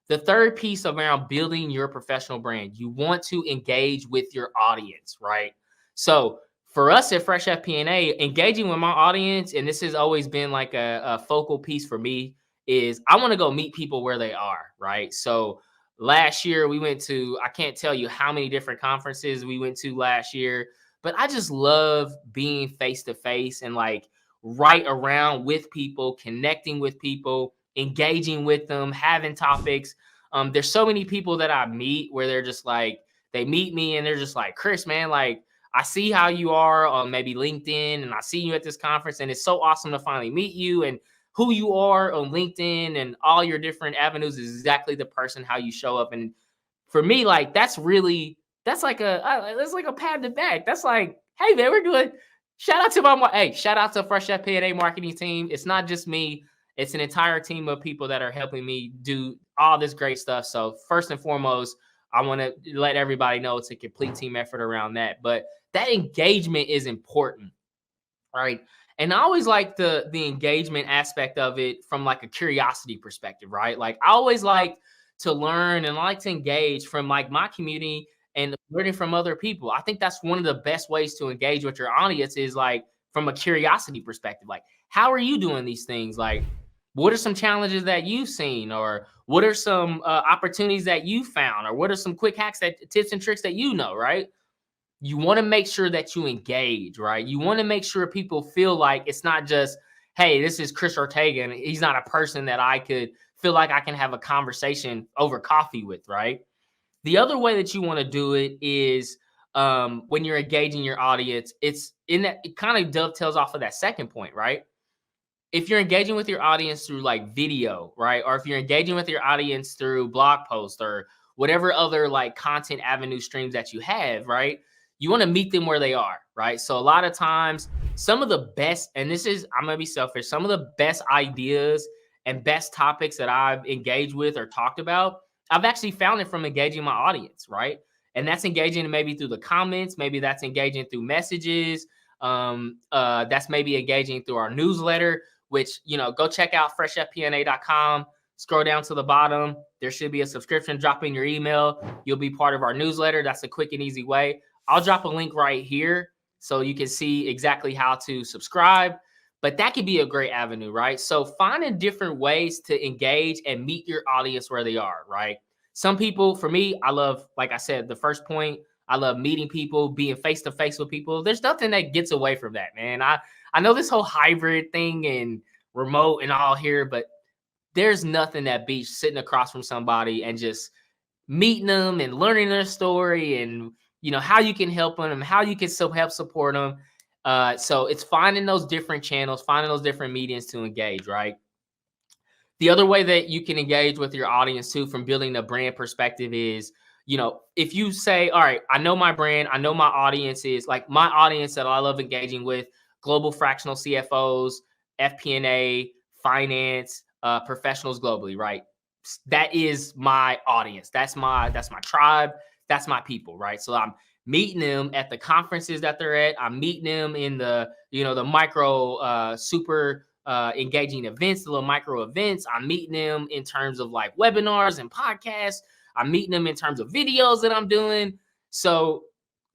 The third piece around building your professional brand, you want to engage with your audience, right? So for us at Fresh FP&A, engaging with my audience, and this has always been like a focal piece for me, is I want to go meet people where they are, right? So last year we went to, I can't tell you how many different conferences we went to last year, but I just love being face to face and like right around with people, connecting with people, engaging with them, having topics. There's so many people that I meet where they're just like, they meet me and they're just like, Chris, man, like, I see how you are on maybe LinkedIn and I see you at this conference and it's so awesome to finally meet you, and who you are on LinkedIn and all your different avenues is exactly the person how you show up. And for me, like that's like a pat in the back. That's like, hey man, we're doing. Shout out to shout out to Fresh FP&A marketing team. It's not just me; it's an entire team of people that are helping me do all this great stuff. So first and foremost, I want to let everybody know it's a complete team effort around that. But that engagement is important, right? And I always like the engagement aspect of it from like a curiosity perspective, right? Like I always like to learn and I like to engage from like my community and learning from other people. I think that's one of the best ways to engage with your audience is like from a curiosity perspective. Like, how are you doing these things? Like, what are some challenges that you've seen, or what are some opportunities that you found, or what are some quick hacks, that tips and tricks that you know, right? You want to make sure that you engage, right? You want to make sure people feel like it's not just, hey, this is Chris Ortega, and he's not a person that I could feel like I can have a conversation over coffee with, right? The other way that you want to do it is when you're engaging your audience, it's in that it kind of dovetails off of that second point, right? If you're engaging with your audience through like video, right? Or if you're engaging with your audience through blog posts or whatever other like content avenue streams that you have, right? You want to meet them where they are, right? So a lot of times, some of the best, and this is, I'm going to be selfish, some of the best ideas and best topics that I've engaged with or talked about, I've actually found it from engaging my audience, right? And that's engaging maybe through the comments, maybe that's engaging through messages, that's maybe engaging through our newsletter, which, you know, go check out freshfpna.com. Scroll down to the bottom. There should be a subscription. Drop in your email. You'll be part of our newsletter. That's a quick and easy way. I'll drop a link right here so you can see exactly how to subscribe. But that could be a great avenue, right? So finding different ways to engage and meet your audience where they are, right? Some people, for me, I love, like I said, the first point, I love meeting people, being face to face with people. There's nothing that gets away from that, man. I know this whole hybrid thing and remote and all here, but there's nothing that beats sitting across from somebody and just meeting them and learning their story and, you know, how you can help them, how you can help support them. So it's finding those different channels, finding those different mediums to engage, right? The other way that you can engage with your audience too, from building a brand perspective, is, you know, if you say, all right, I know my brand, I know my audience is like my audience that I love engaging with, global fractional CFOs, FP&A, finance, professionals globally, right? That is my audience. That's my tribe. That's my people, right? So I'm meeting them at the conferences that they're at. I'm meeting them in the, you know, the micro, super engaging events, the little micro events. I'm meeting them in terms of like webinars and podcasts. I'm meeting them in terms of videos that I'm doing. So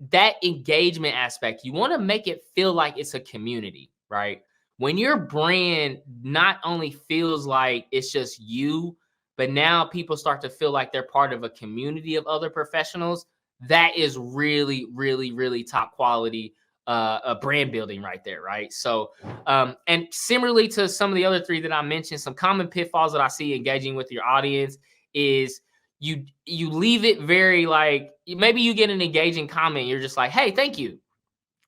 that engagement aspect, you want to make it feel like it's a community, right? When your brand not only feels like it's just you, but now people start to feel like they're part of a community of other professionals, that is really, really, really top quality brand building right there, right? So, and similarly to some of the other three that I mentioned, some common pitfalls that I see engaging with your audience is you leave it very like, maybe you get an engaging comment, you're just like, hey, thank you.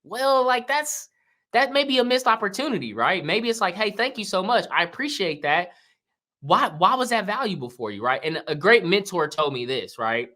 Well, like that may be a missed opportunity, right? Maybe it's like, hey, thank you so much. I appreciate that. Why was that valuable for you, right? And a great mentor told me this, right?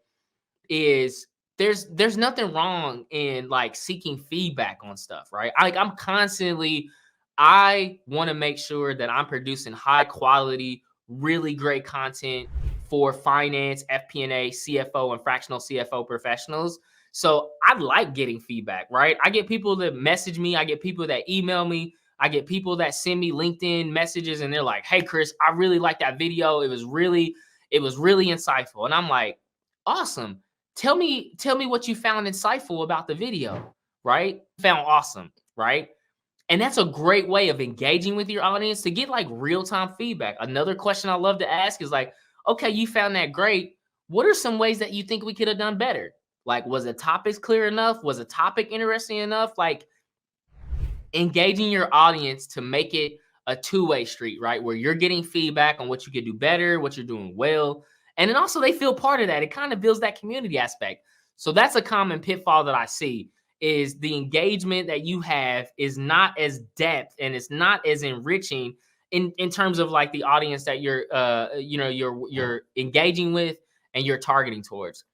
Is there's nothing wrong in like seeking feedback on stuff, right? I'm constantly, I want to make sure that I'm producing high quality, really great content for finance, FP&A, CFO, and fractional CFO professionals. So I like getting feedback, right? I get people that message me, I get people that email me, I get people that send me LinkedIn messages and they're like, hey, Chris, I really like that video. It was really it was really insightful. And I'm like, awesome. Tell me what you found insightful about the video, right? Found awesome, right? And that's a great way of engaging with your audience to get like real-time feedback. Another question I love to ask is like, okay, you found that great. What are some ways that you think we could have done better? Like, was the topics clear enough? Was the topic interesting enough? Like, engaging your audience to make it a two-way street, right? Where you're getting feedback on what you could do better, what you're doing well. And then also they feel part of that. It kind of builds that community aspect. So that's a common pitfall that I see is the engagement that you have is not as depth and it's not as enriching in terms of like the audience that you're engaging with and you're targeting towards.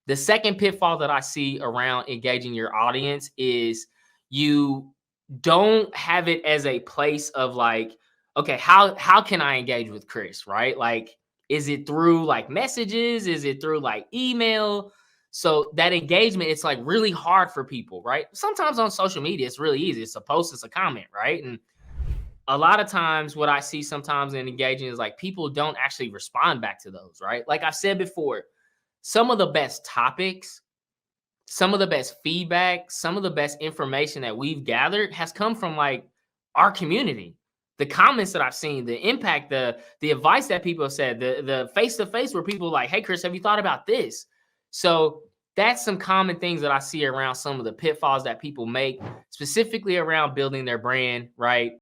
The second pitfall that I see around engaging your audience is you don't have it as a place of like, okay, how can I engage with Chris, right? Like, is it through like messages? Is it through like email? So that engagement, it's like really hard for people, right? Sometimes on social media, it's really easy. It's a post, it's a comment, right? And a lot of times what I see sometimes in engaging is like people don't actually respond back to those, right? Like I've said before, some of the best topics, some of the best feedback, some of the best information that we've gathered has come from like our community. The comments that I've seen, the impact, the advice that people have said, the face to face where people are like, "Hey, Chris, have you thought about this?" So that's some common things that I see around some of the pitfalls that people make, specifically around building their brand, right?